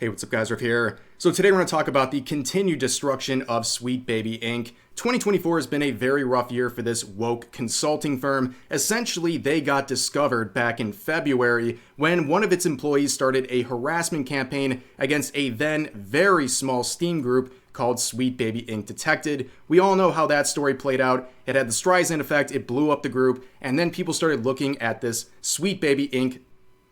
Hey, what's up guys, Riff here. So today we're going to talk about the continued destruction of Sweet Baby Inc. 2024 has been a very rough year for this woke consulting firm. Essentially, they got discovered back in February when one of its employees started a harassment campaign against a then very small Steam group called Sweet Baby Inc. Detected. We all know how that story played out. It had the Streisand effect, it blew up the group, and then people started looking at this Sweet Baby Inc.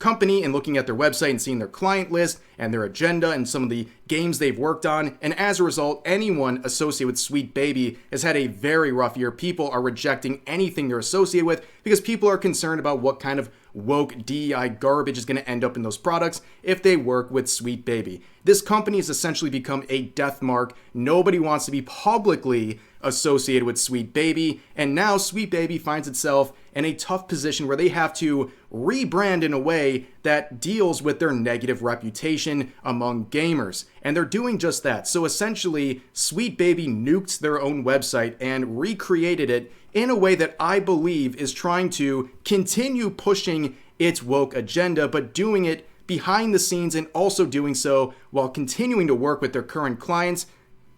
company and looking at their website and seeing their client list and their agenda and some of the games they've worked on. And as a result, anyone associated with Sweet Baby has had a very rough year. People are rejecting anything they're associated with because people are concerned about what kind of woke DEI garbage is going to end up in those products if they work with Sweet Baby. This company has essentially become a death mark. Nobody wants to be publicly associated with Sweet Baby, and now Sweet Baby finds itself in a tough position where they have to rebrand in a way that deals with their negative reputation among gamers. And they're doing just that. So essentially, Sweet Baby nuked their own website and recreated it in a way that I believe is trying to continue pushing its woke agenda, but doing it behind the scenes and also doing so while continuing to work with their current clients,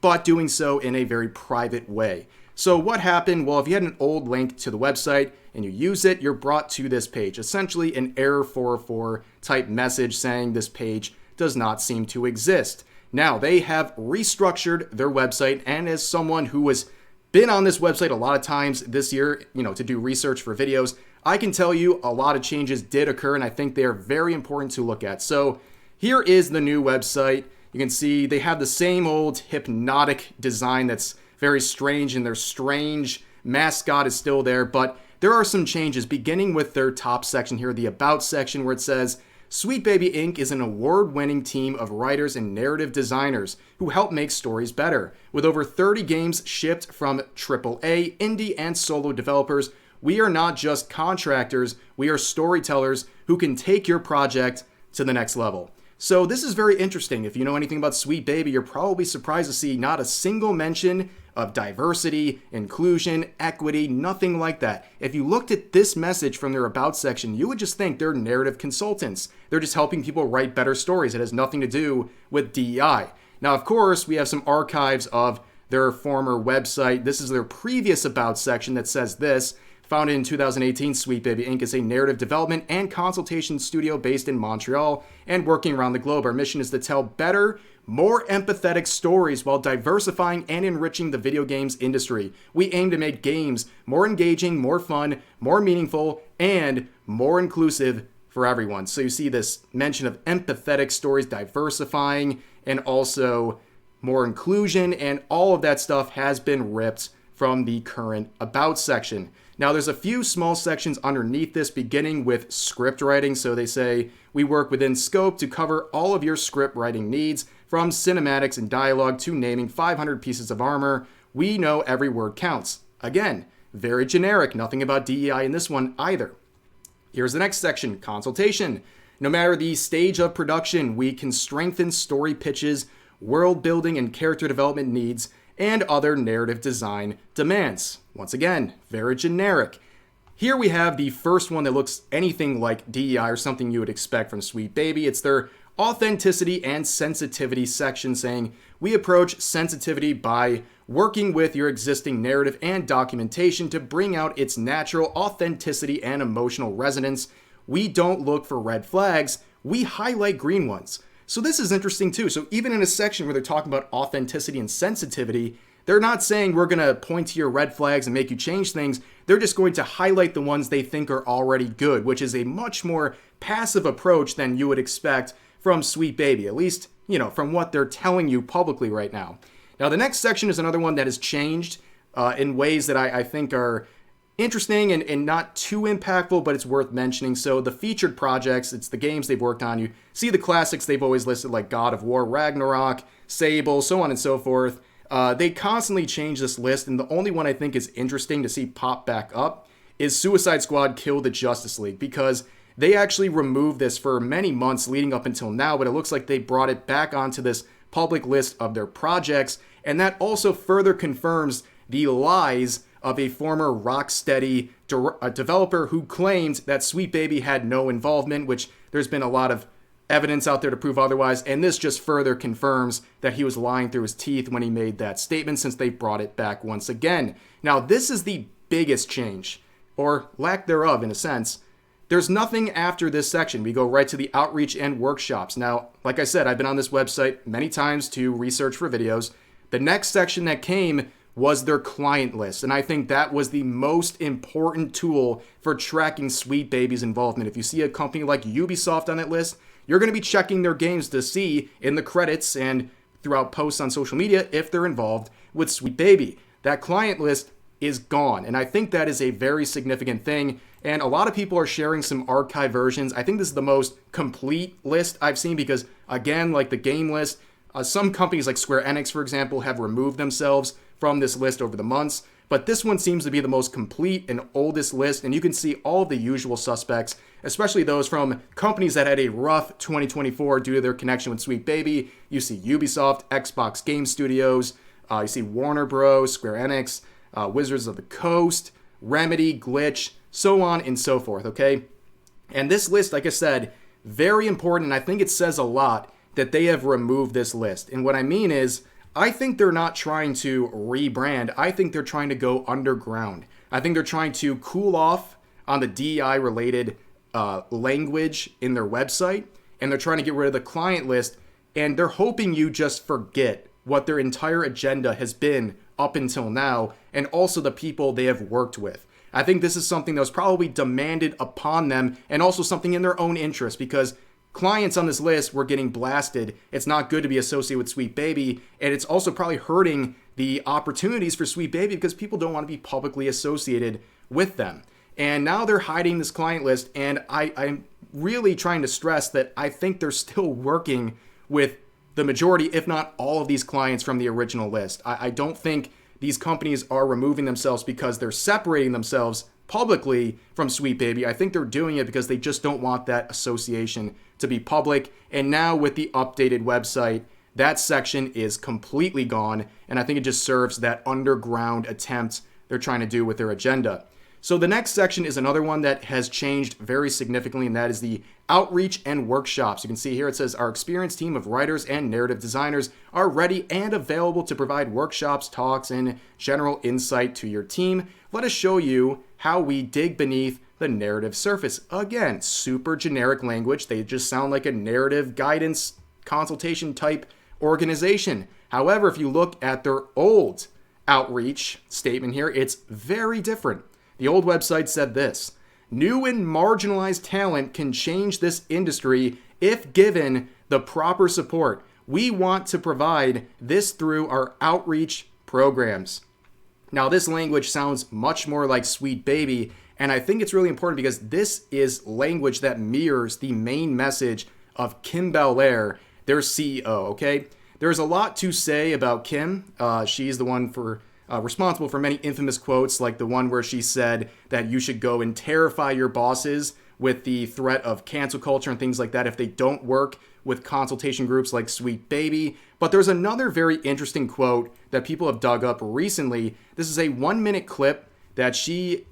but doing so in a very private way. So what happened? Well, if you had an old link to the website and you use it, you're brought to this page, essentially an error 404 type message saying this page does not seem to exist. Now, they have restructured their website, and as someone who has been on this website a lot of times this year, to do research for videos, I can tell you a lot of changes did occur, and I think they are very important to look at. So here is the new website. You can see they have the same old hypnotic design that's very strange, and their strange mascot is still there, but there are some changes beginning with their top section here, the About section, where it says, Sweet Baby Inc. is an award-winning team of writers and narrative designers who help make stories better. With over 30 games shipped from AAA, indie, and solo developers, we are not just contractors, we are storytellers who can take your project to the next level. So this is very interesting. If you know anything about Sweet Baby, you're probably surprised to see not a single mention of diversity, inclusion, equity, nothing like that. If you looked at this message from their About section, you would just think they're narrative consultants. They're just helping people write better stories. It has nothing to do with DEI. Now, of course, we have some archives of their former website. This is their previous About section that says this. Founded in 2018, Sweet Baby Inc. is a narrative development and consultation studio based in Montreal and working around the globe. Our mission is to tell better, more empathetic stories while diversifying and enriching the video games industry. We aim to make games more engaging, more fun, more meaningful, and more inclusive for everyone. So you see this mention of empathetic stories, diversifying, and also more inclusion, and all of that stuff has been ripped from the current About section. Now, there's a few small sections underneath this, beginning with script writing. So they say, we work within scope to cover all of your script writing needs, from cinematics and dialogue to naming 500 pieces of armor. We know every word counts. Again, very generic, nothing about DEI in this one either. Here's the next section, consultation. No matter the stage of production, we can strengthen story pitches, world building and character development needs, and other narrative design demands. Once again, very generic. Here we have the first one that looks anything like DEI or something you would expect from Sweet Baby. It's their authenticity and sensitivity section saying, we approach sensitivity by working with your existing narrative and documentation to bring out its natural authenticity and emotional resonance. We don't look for red flags, we highlight green ones. So this is interesting too. So even in a section where they're talking about authenticity and sensitivity, they're not saying we're going to point to your red flags and make you change things. They're just going to highlight the ones they think are already good, which is a much more passive approach than you would expect from Sweet Baby, at least, from what they're telling you publicly right now. Now, the next section is another one that has changed in ways that I think are interesting and not too impactful, but it's worth mentioning. So the featured projects, it's the games they've worked on. You see the classics they've always listed, like God of War, Ragnarok, Sable, so on and so forth. They constantly change this list, and the only one I think is interesting to see pop back up is Suicide Squad Kill the Justice League, because they actually removed this for many months leading up until now, but it looks like they brought it back onto this public list of their projects, and that also further confirms the lies of a former Rocksteady developer who claimed that Sweet Baby had no involvement, which there's been a lot of evidence out there to prove otherwise, and this just further confirms that he was lying through his teeth when he made that statement, since they brought it back once again. Now, this is the biggest change, or lack thereof in a sense. There's nothing after this section. We go right to the outreach and workshops. Now, like I said, I've been on this website many times to research for videos. The next section that came was their client list, and I think that was the most important tool for tracking Sweet Baby's involvement. If you see a company like Ubisoft on that list, you're going to be checking their games to see in the credits and throughout posts on social media if they're involved with Sweet Baby. That client list is gone, and I think that is a very significant thing, and a lot of people are sharing some archive versions. I think this is the most complete list I've seen because, again, like the game list, some companies like Square Enix, for example, have removed themselves from this list over the months, but this one seems to be the most complete and oldest list, and you can see all the usual suspects, especially those from companies that had a rough 2024 due to their connection with Sweet Baby. You see Ubisoft, Xbox Game Studios, you see Warner Bros., Square Enix, Wizards of the Coast, Remedy, Glitch, so on and so forth, okay? And this list, like I said, very important, and I think it says a lot that they have removed this list. And what I mean is, I think they're not trying to rebrand. I think they're trying to go underground. I think they're trying to cool off on the DEI-related language in their website, and they're trying to get rid of the client list, and they're hoping you just forget what their entire agenda has been up until now, and also the people they have worked with. I think this is something that was probably demanded upon them, and also something in their own interest, because clients on this list were getting blasted. It's not good to be associated with Sweet Baby, and it's also probably hurting the opportunities for Sweet Baby because people don't want to be publicly associated with them. And now they're hiding this client list, and I'm really trying to stress that I think they're still working with the majority, if not all, of these clients from the original list. I don't think these companies are removing themselves because they're separating themselves publicly from Sweet Baby. I think they're doing it because they just don't want that association to be public. And now with the updated website, that section is completely gone. And I think it just serves that underground attempt they're trying to do with their agenda. So the next section is another one that has changed very significantly, and that is the outreach and workshops. You can see here it says, our experienced team of writers and narrative designers are ready and available to provide workshops, talks, and general insight to your team. Let us show you how we dig beneath the narrative surface. Again, super generic language. They just sound like a narrative guidance consultation type organization. However, if you look at their old outreach statement here, it's very different. The old website said this: new and marginalized talent can change this industry if given the proper support. We want to provide this through our outreach programs. Now, this language sounds much more like Sweet Baby, and I think it's really important because this is language that mirrors the main message of Kim Belair, their CEO, okay? There's a lot to say about Kim. She's the one responsible for many infamous quotes, like the one where she said that you should go and terrify your bosses with the threat of cancel culture and things like that if they don't work with consultation groups like Sweet Baby. But there's another very interesting quote that people have dug up recently. This is a 1-minute clip that she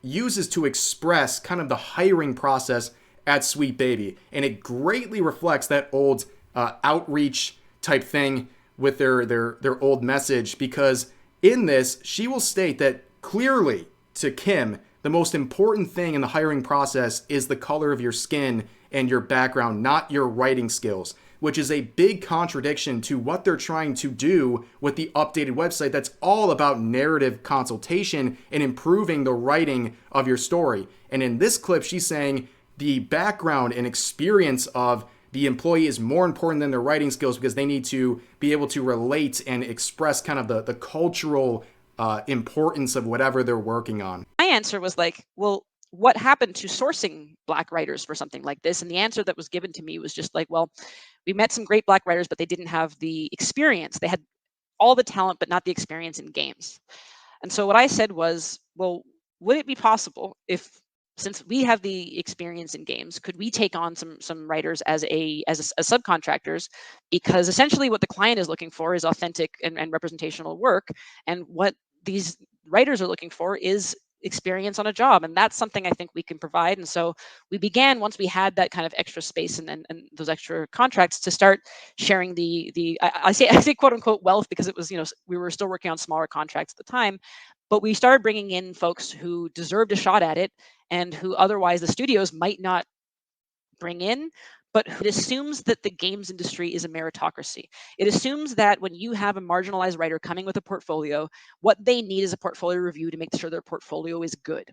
uses to express kind of the hiring process at Sweet Baby, and it greatly reflects that old outreach type thing with their old message, because in this, she will state that clearly to Kim, the most important thing in the hiring process is the color of your skin and your background, not your writing skills, which is a big contradiction to what they're trying to do with the updated website that's all about narrative consultation and improving the writing of your story. And in this clip, she's saying the background and experience of the employee is more important than their writing skills because they need to be able to relate and express kind of the cultural importance of whatever they're working on. My answer was like, well, what happened to sourcing Black writers for something like this? And the answer that was given to me was just like, well, we met some great Black writers, but they didn't have the experience. They had all the talent, but not the experience in games. And so what I said was, well, would it be possible if, since we have the experience in games, could we take on some writers as subcontractors? Because essentially what the client is looking for is authentic and representational work, and what these writers are looking for is experience on a job, and that's something I think we can provide. And so we began, once we had that kind of extra space and those extra contracts, to start sharing I say quote unquote wealth, because it was, we were still working on smaller contracts at the time, but we started bringing in folks who deserved a shot at it and who otherwise the studios might not bring in, but it assumes that the games industry is a meritocracy. It assumes that when you have a marginalized writer coming with a portfolio, what they need is a portfolio review to make sure their portfolio is good.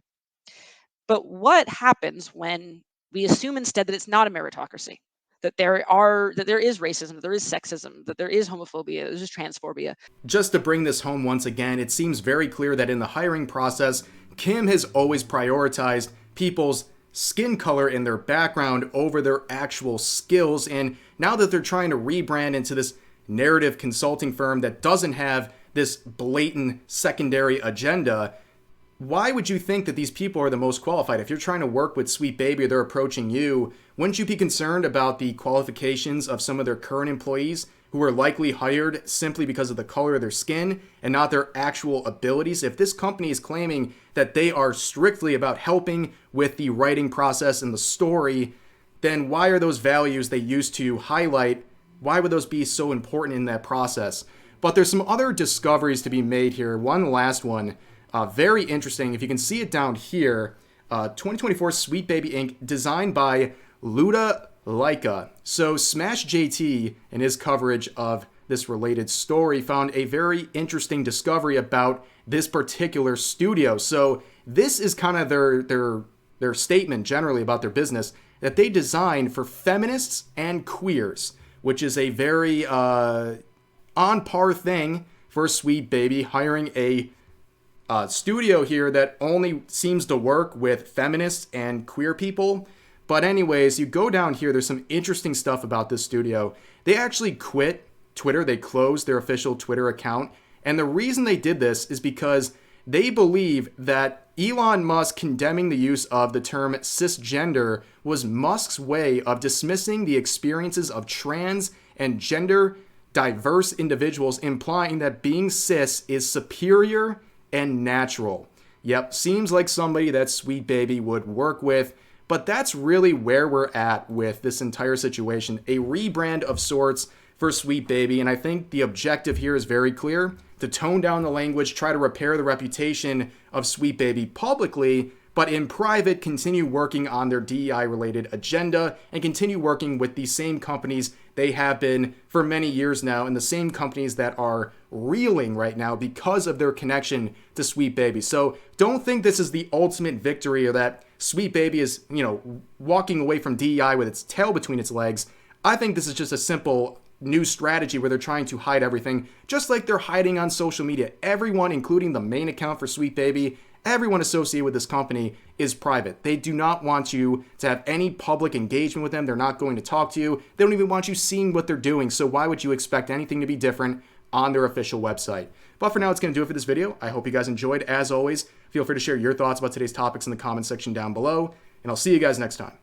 But what happens when we assume instead that it's not a meritocracy? That there is racism, that there is sexism, that there is homophobia, there's transphobia. Just to bring this home once again, it seems very clear that in the hiring process, Kim has always prioritized people's skin color and their background over their actual skills. And now that they're trying to rebrand into this narrative consulting firm that doesn't have this blatant secondary agenda, why would you think that these people are the most qualified? If you're trying to work with Sweet Baby or they're approaching you, wouldn't you be concerned about the qualifications of some of their current employees who are likely hired simply because of the color of their skin and not their actual abilities? If this company is claiming that they are strictly about helping with the writing process and the story, then why are those values they used to highlight, why would those be so important in that process? But there's some other discoveries to be made here. One last one. Very interesting. If you can see it down here, 2024 Sweet Baby Inc. designed by Luda Laika. So Smash JT, in his coverage of this related story, found a very interesting discovery about this particular studio. So this is kind of their statement generally about their business, that they design for feminists and queers, which is a very on par thing for Sweet Baby, hiring a studio here that only seems to work with feminists and queer people. But anyways, you go down here, there's some interesting stuff about this studio. They actually quit Twitter. They closed their official Twitter account. And the reason they did this is because they believe that Elon Musk condemning the use of the term cisgender was Musk's way of dismissing the experiences of trans and gender diverse individuals, implying that being cis is superior and natural. Yep, seems like somebody that Sweet Baby would work with, but that's really where we're at with this entire situation. A rebrand of sorts for Sweet Baby, and I think the objective here is very clear: to tone down the language, try to repair the reputation of Sweet Baby publicly, but in private, continue working on their DEI-related agenda and continue working with the same companies they have been for many years now, and the same companies that are reeling right now because of their connection to Sweet Baby. So don't think this is the ultimate victory, or that Sweet Baby is, walking away from DEI with its tail between its legs. I think this is just a simple new strategy where they're trying to hide everything, just like they're hiding on social media. Everyone, including the main account for Sweet Baby, everyone associated with this company is private. They do not want you to have any public engagement with them. They're not going to talk to you. They don't even want you seeing what they're doing. So why would you expect anything to be different on their official website? But for now, it's going to do it for this video. I hope you guys enjoyed. As always, feel free to share your thoughts about today's topics in the comment section down below, and I'll see you guys next time.